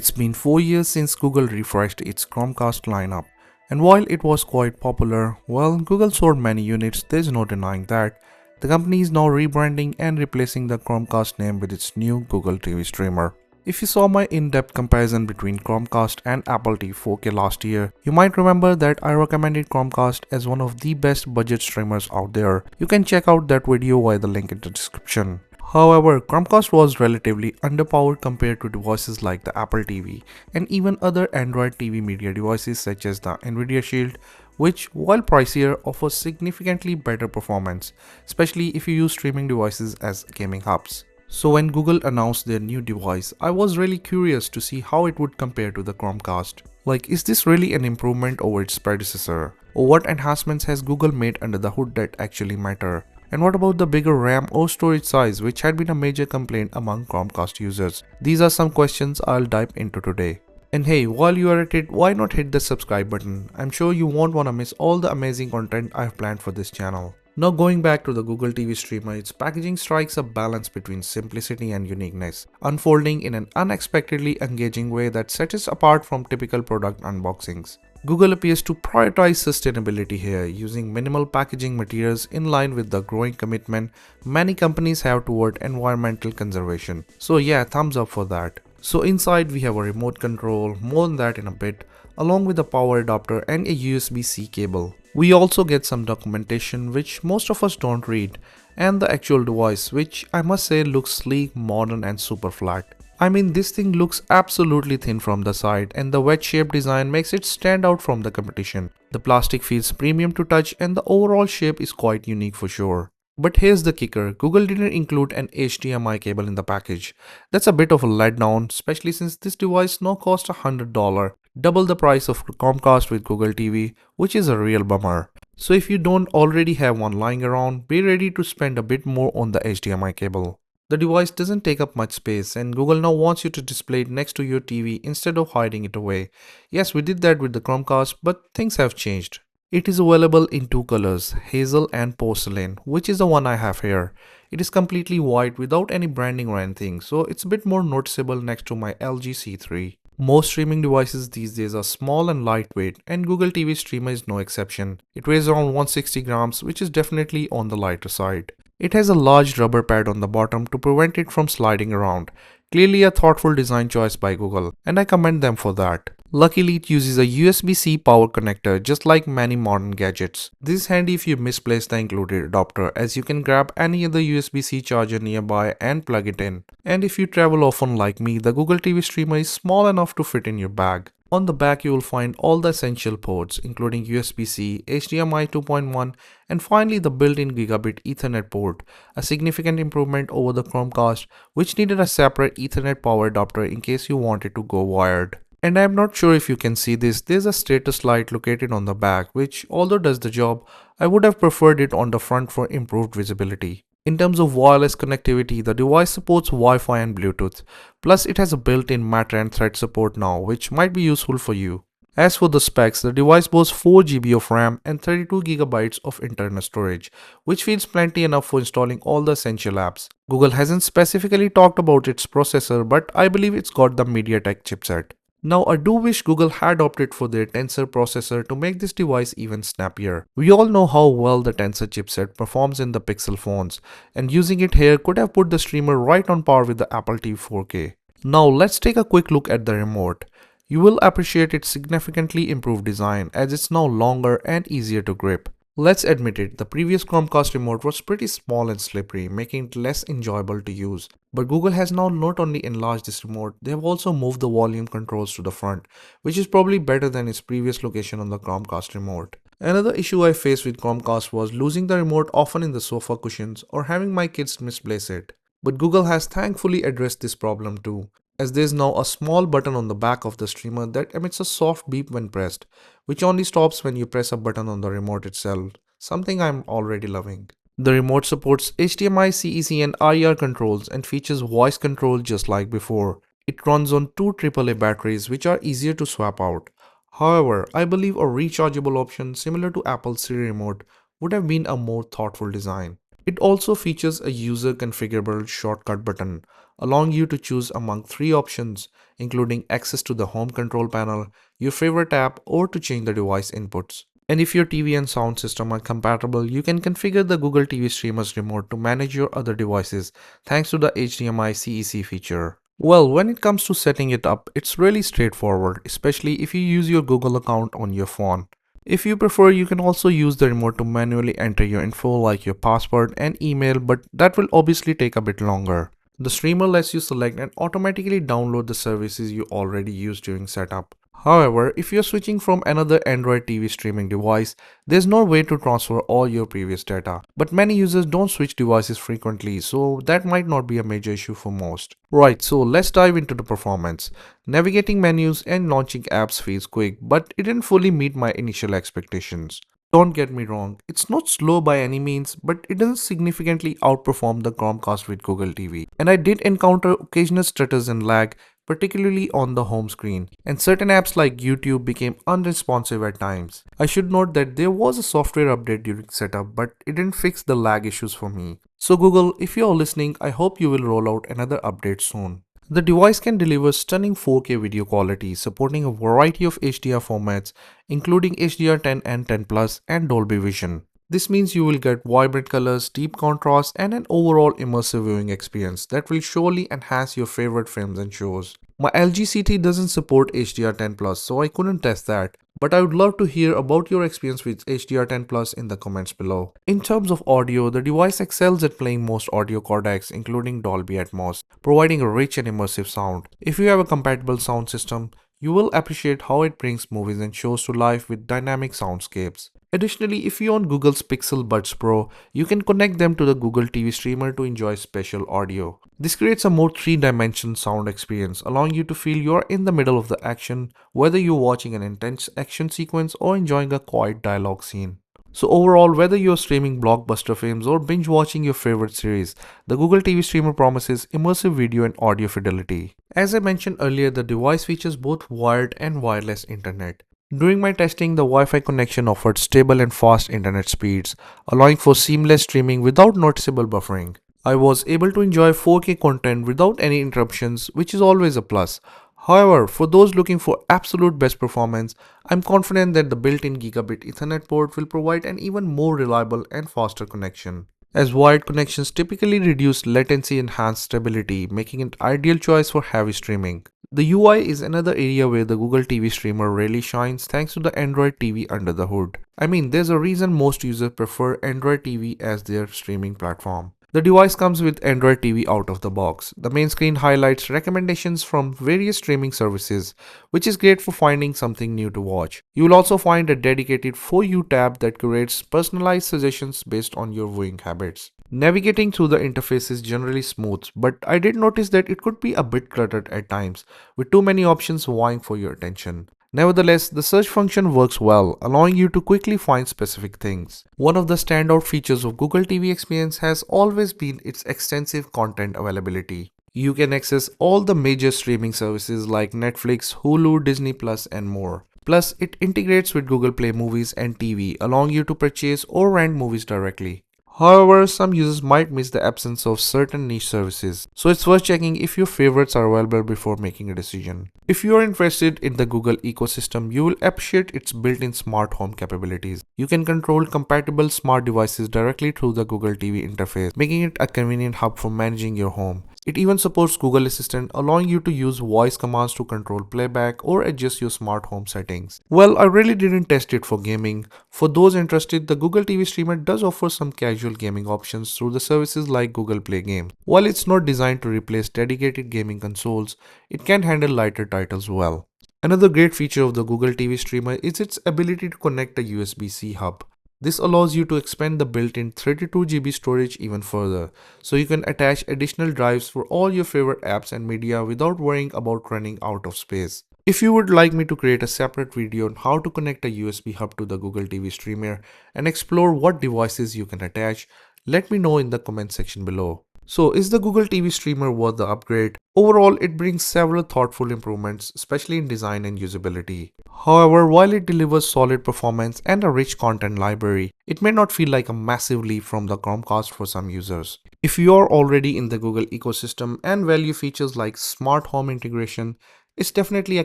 It's been 4 years since Google refreshed its Chromecast lineup, and while it was quite popular, well, Google sold many units, there's no denying that. The company is now rebranding and replacing the Chromecast name with its new Google TV streamer. If you saw my in-depth comparison between Chromecast and Apple TV 4K last year, you might remember that I recommended Chromecast as one of the best budget streamers out there. You can check out that video via the link in the description. However, Chromecast was relatively underpowered compared to devices like the Apple TV and even other Android TV media devices such as the Nvidia Shield, which, while pricier, offers significantly better performance, especially if you use streaming devices as gaming hubs. So when Google announced their new device, I was really curious to see how it would compare to the Chromecast. Like, is this really an improvement over its predecessor? Or what enhancements has Google made under the hood that actually matter? And what about the bigger RAM or storage size, which had been a major complaint among Chromecast users? These are some questions I'll dive into today. And hey, while you are at it, why not hit the subscribe button? I'm sure you won't want to miss all the amazing content I've planned for this channel. Now going back to the Google TV streamer, its packaging strikes a balance between simplicity and uniqueness, unfolding in an unexpectedly engaging way that sets it apart from typical product unboxings. Google appears to prioritize sustainability here, using minimal packaging materials in line with the growing commitment many companies have toward environmental conservation. So yeah, thumbs up for that. So inside we have a remote control, more on that in a bit, along with a power adapter and a USB-C cable. We also get some documentation which most of us don't read, and the actual device, which I must say looks sleek, modern and super flat. I mean, this thing looks absolutely thin from the side, and the wedge-shaped design makes it stand out from the competition. The plastic feels premium to touch and the overall shape is quite unique for sure. But here's the kicker, Google didn't include an HDMI cable in the package. That's a bit of a letdown, especially since this device now costs $100, double the price of Chromecast with Google TV, which is a real bummer. So if you don't already have one lying around, be ready to spend a bit more on the HDMI cable. The device doesn't take up much space and Google now wants you to display it next to your TV instead of hiding it away. Yes, we did that with the Chromecast, but things have changed. It is available in two colors, hazel and porcelain, which is the one I have here. It is completely white without any branding or anything, so it's a bit more noticeable next to my LG C3. Most streaming devices these days are small and lightweight, and Google TV Streamer is no exception. It weighs around 160 grams, which is definitely on the lighter side. It has a large rubber pad on the bottom to prevent it from sliding around. Clearly a thoughtful design choice by Google, and I commend them for that. Luckily, it uses a USB-C power connector just like many modern gadgets. This is handy if you misplace the included adapter, as you can grab any other USB-C charger nearby and plug it in. And if you travel often like me, the Google TV streamer is small enough to fit in your bag. On the back you will find all the essential ports including USB-C, HDMI 2.1 and finally the built-in gigabit Ethernet port, a significant improvement over the Chromecast which needed a separate Ethernet power adapter in case you wanted to go wired. And I'm not sure if you can see this, there's a status light located on the back which, although does the job, I would have preferred it on the front for improved visibility. In terms of wireless connectivity, the device supports Wi-Fi and Bluetooth, plus it has a built-in Matter and Thread support now, which might be useful for you. As for the specs, the device boasts 4 GB of RAM and 32 GB of internal storage, which feels plenty enough for installing all the essential apps. Google hasn't specifically talked about its processor, but I believe it's got the MediaTek chipset. Now, I do wish Google had opted for their Tensor processor to make this device even snappier. We all know how well the Tensor chipset performs in the Pixel phones, and using it here could have put the streamer right on par with the Apple TV 4K. Now, let's take a quick look at the remote. You will appreciate its significantly improved design as it's now longer and easier to grip. Let's admit it, the previous Chromecast remote was pretty small and slippery, making it less enjoyable to use. But Google has now not only enlarged this remote, they have also moved the volume controls to the front, which is probably better than its previous location on the Chromecast remote. Another issue I faced with Chromecast was losing the remote often in the sofa cushions or having my kids misplace it. But Google has thankfully addressed this problem too, as there is now a small button on the back of the streamer that emits a soft beep when pressed, which only stops when you press a button on the remote itself, something I'm already loving. The remote supports HDMI, CEC and IR controls and features voice control just like before. It runs on two AAA batteries which are easier to swap out. However, I believe a rechargeable option similar to Apple's Siri remote would have been a more thoughtful design. It also features a user configurable shortcut button, allowing you to choose among three options, including access to the home control panel, your favorite app, or to change the device inputs. And if your TV and sound system are compatible, you can configure the Google TV Streamer's remote to manage your other devices thanks to the HDMI CEC feature. Well, when it comes to setting it up, it's really straightforward, especially if you use your Google account on your phone. If you prefer, you can also use the remote to manually enter your info like your password and email, but that will obviously take a bit longer. The streamer lets you select and automatically download the services you already use during setup. However, if you're switching from another Android TV streaming device, there's no way to transfer all your previous data. But many users don't switch devices frequently, so that might not be a major issue for most. Right, so let's dive into the performance. Navigating menus and launching apps feels quick, but it didn't fully meet my initial expectations. Don't get me wrong, it's not slow by any means, but it doesn't significantly outperform the Chromecast with Google TV. And I did encounter occasional stutters and lag, particularly on the home screen, and certain apps like YouTube became unresponsive at times. I should note that there was a software update during setup, but it didn't fix the lag issues for me. So Google, if you're listening, I hope you will roll out another update soon. The device can deliver stunning 4K video quality, supporting a variety of HDR formats, including HDR10 and 10 Plus and Dolby Vision. This means you will get vibrant colors, deep contrast, and an overall immersive viewing experience that will surely enhance your favorite films and shows. My LG CT doesn't support HDR10 Plus, so I couldn't test that, but I would love to hear about your experience with HDR10 Plus in the comments below. In terms of audio, the device excels at playing most audio codecs, including Dolby Atmos, providing a rich and immersive sound. If you have a compatible sound system, you will appreciate how it brings movies and shows to life with dynamic soundscapes. Additionally, if you own Google's Pixel Buds Pro, you can connect them to the Google TV streamer to enjoy spatial audio. This creates a more three-dimensional sound experience, allowing you to feel you're in the middle of the action, whether you're watching an intense action sequence or enjoying a quiet dialogue scene. So overall, whether you're streaming blockbuster films or binge watching your favorite series, the Google TV streamer promises immersive video and audio fidelity. As I mentioned earlier, the device features both wired and wireless internet. During my testing, the Wi-Fi connection offered stable and fast internet speeds, allowing for seamless streaming without noticeable buffering. I was able to enjoy 4K content without any interruptions, which is always a plus. However, for those looking for absolute best performance, I'm confident that the built-in gigabit Ethernet port will provide an even more reliable and faster connection. As wired connections typically reduce latency and enhance stability, making it ideal choice for heavy streaming. The UI is another area where the Google TV streamer really shines thanks to the Android TV under the hood. I mean, there's a reason most users prefer Android TV as their streaming platform. The device comes with Android TV out of the box. The main screen highlights recommendations from various streaming services, which is great for finding something new to watch. You will also find a dedicated For You tab that curates personalized suggestions based on your viewing habits. Navigating through the interface is generally smooth, but I did notice that it could be a bit cluttered at times, with too many options vying for your attention. Nevertheless, the search function works well, allowing you to quickly find specific things. One of the standout features of Google TV Experience has always been its extensive content availability. You can access all the major streaming services like Netflix, Hulu, Disney Plus, and more. Plus, it integrates with Google Play Movies and TV, allowing you to purchase or rent movies directly. However, some users might miss the absence of certain niche services, so it's worth checking if your favorites are available before making a decision. If you are interested in the Google ecosystem, you will appreciate its built-in smart home capabilities. You can control compatible smart devices directly through the Google TV interface, making it a convenient hub for managing your home. It even supports Google Assistant, allowing you to use voice commands to control playback or adjust your smart home settings. Well, I really didn't test it for gaming. For those interested, the Google TV streamer does offer some casual gaming options through the services like Google Play Games. While it's not designed to replace dedicated gaming consoles, it can handle lighter titles well. Another great feature of the Google TV streamer is its ability to connect a USB-C hub. This allows you to expand the built-in 32 GB storage even further, so you can attach additional drives for all your favorite apps and media without worrying about running out of space. If you would like me to create a separate video on how to connect a USB hub to the Google TV streamer and explore what devices you can attach, let me know in the comment section below. So, is the Google TV streamer worth the upgrade? Overall, it brings several thoughtful improvements, especially in design and usability. However, while it delivers solid performance and a rich content library, it may not feel like a massive leap from the Chromecast for some users. If you are already in the Google ecosystem and value features like smart home integration, it's definitely a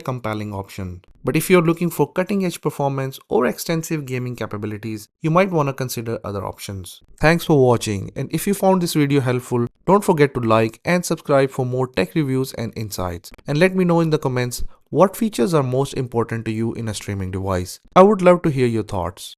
compelling option. But if you're looking for cutting edge performance or extensive gaming capabilities, you might want to consider other options. Thanks for watching, and if you found this video helpful, don't forget to like and subscribe for more tech reviews and insights. And let me know in the comments what features are most important to you in a streaming device. I would love to hear your thoughts.